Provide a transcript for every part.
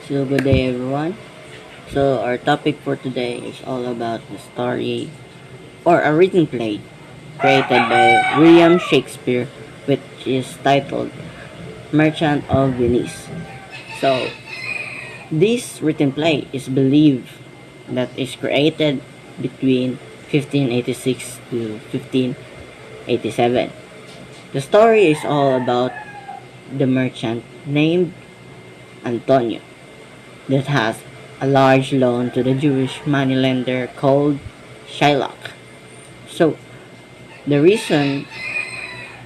So good day everyone. So our topic for today is all about the story or a written play created by William Shakespeare which is titled Merchant of Venice. So this written play is believed that is created between 1586 to 1587. The story is all about the merchant named Antonio that has a large loan to the Jewish moneylender called Shylock. So the reason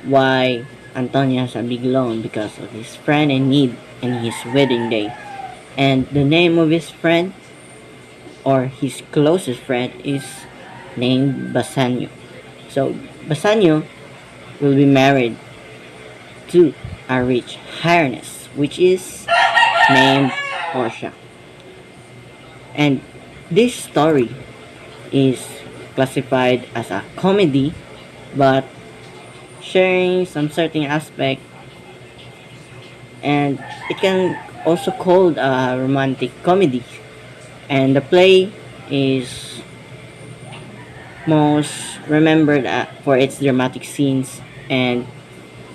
why Antonio has a big loan because of his friend in need and his wedding day. And the name of his friend or his closest friend is named Bassanio. So Bassanio will be married to a rich highness which is named Portia. And this story is classified as a comedy, but sharing some certain aspect, and it can also called a romantic comedy. And the play is most remembered for its dramatic scenes, and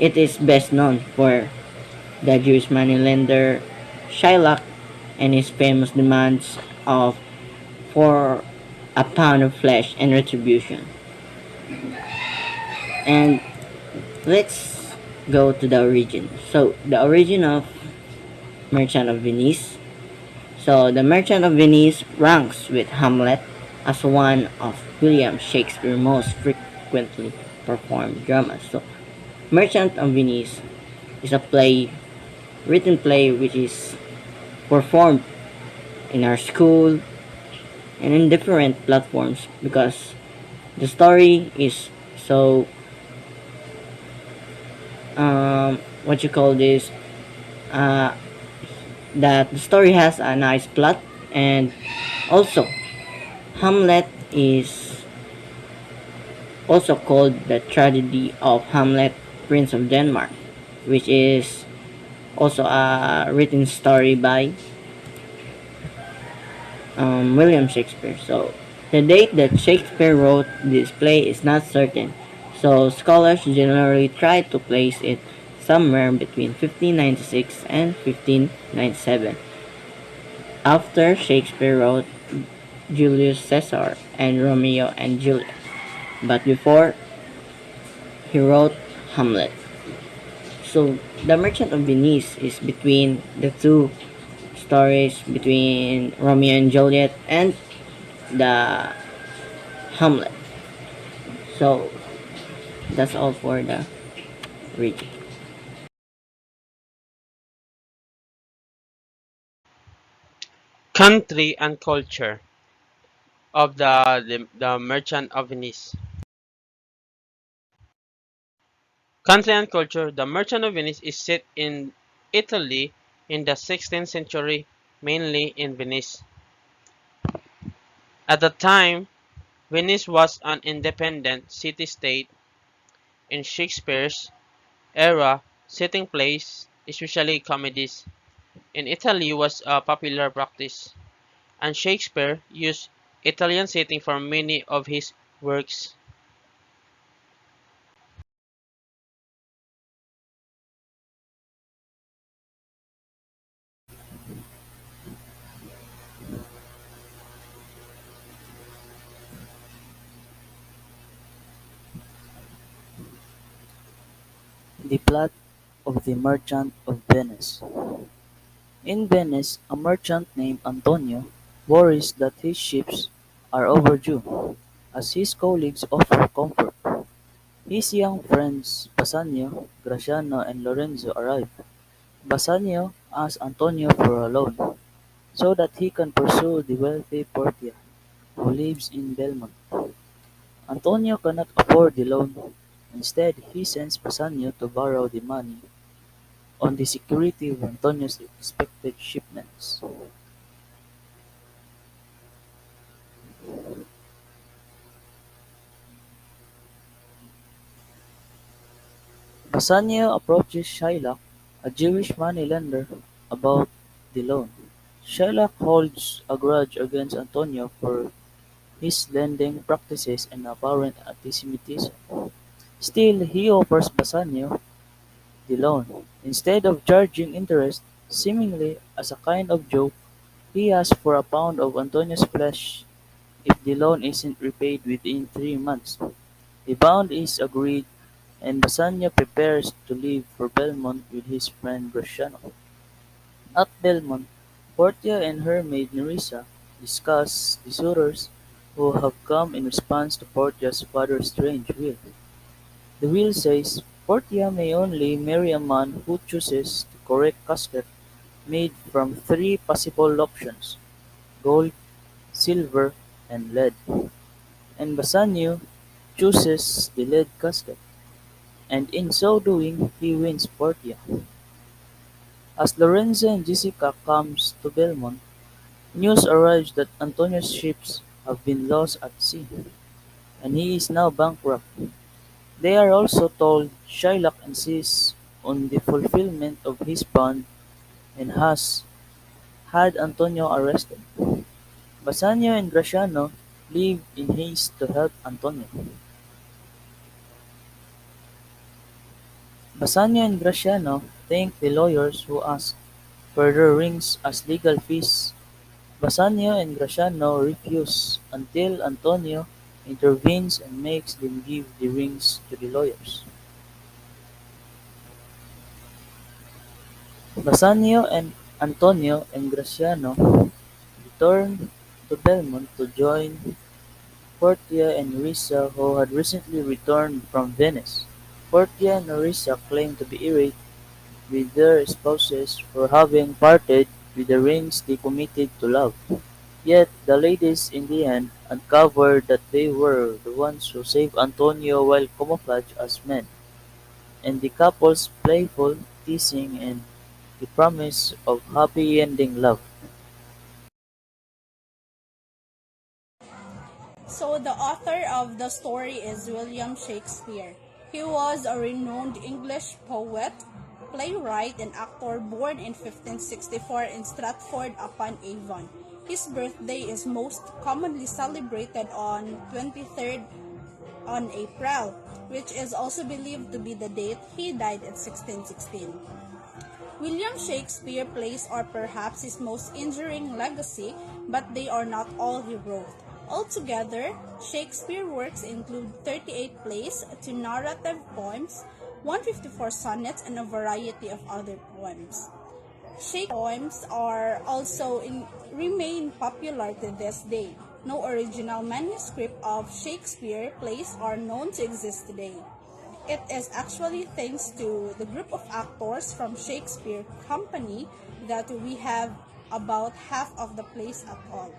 it is best known for the Jewish moneylender Shylock and his famous demands of for a pound of flesh and retribution. And let's go to the origin. So the origin of Merchant of Venice. So the Merchant of Venice ranks with Hamlet as one of William Shakespeare's most frequently performed dramas. So Merchant of Venice is a play, written play which is performed in our school and in different platforms because the story is so what you call this uh, that the story has a nice plot, and also Hamlet is also called the tragedy of Hamlet, Prince of Denmark, which is also a written story by William Shakespeare. So the date that Shakespeare wrote this play is not certain, so scholars generally try to place it somewhere between 1596 and 1597. After Shakespeare wrote Julius Caesar and Romeo and Juliet, but before he wrote Hamlet. So The Merchant of Venice is between the two stories between Romeo and Juliet and the Hamlet. So that's all for the reading. Country and culture of the Merchant of Venice. Country and culture. The Merchant of Venice is set in Italy in the 16th century, mainly in Venice. At the time, Venice was an independent city-state. In Shakespeare's era, setting plays, especially comedies, in Italy was a popular practice, and Shakespeare used Italian setting for many of his works. The plot of The Merchant of Venice. In Venice, a merchant named Antonio worries that his ships are overdue, as his colleagues offer comfort. His young friends Bassanio, Graciano, and Lorenzo arrive. Bassanio asks Antonio for a loan, so that he can pursue the wealthy Portia, who lives in Belmont. Antonio cannot afford the loan. Instead, he sends Bassanio to borrow the money on the security of Antonio's expected shipments. Bassanio approaches Shylock, a Jewish moneylender, about the loan. Shylock holds a grudge against Antonio for his lending practices and apparent antisemitism. Still, he offers Bassanio the loan. Instead of charging interest, seemingly as a kind of joke, he asks for a pound of Antonio's flesh if the loan isn't repaid within 3 months. The pound is agreed, and Bassanio prepares to leave for Belmont with his friend Gratiano. At Belmont, Portia and her maid Nerissa discuss the suitors who have come in response to Portia's father's strange will. The will says Portia may only marry a man who chooses the correct casket made from three possible options: gold, silver, and lead. And Bassanio chooses the lead casket, and in so doing he wins Portia. As Lorenzo and Jessica comes to Belmont, news arrives that Antonio's ships have been lost at sea, and he is now bankrupt. They are also told Shylock insists on the fulfillment of his bond and has had Antonio arrested. Bassanio and Graciano leave in haste to help Antonio. Bassanio and Graciano thank the lawyers who ask for their rings as legal fees. Bassanio and Graciano refuse until Antonio intervenes and makes them give the rings to the lawyers. Bassanio and Antonio and Graciano return to Belmont to join Portia and Nerissa, who had recently returned from Venice. Portia and Nerissa claim to be irate with their spouses for having parted with the rings they committed to love. Yet the ladies in the end uncovered that they were the ones who saved Antonio while camouflaged as men, and the couple's playful teasing and the promise of happy ending love. So the author of the story is William Shakespeare. He was a renowned English poet, playwright, and actor born in 1564 in Stratford-upon-Avon. His birthday is most commonly celebrated on 23rd on April, which is also believed to be the date he died in 1616. William Shakespeare plays are perhaps his most enduring legacy, but they are not all he wrote. Altogether, Shakespeare's works include 38 plays, 2 narrative poems, 154 sonnets, and a variety of other poems. Shakespeare's poems are also remain popular to this day. No original manuscript of Shakespeare plays are known to exist today. It is actually thanks to the group of actors from Shakespeare Company that we have about half of the plays at all.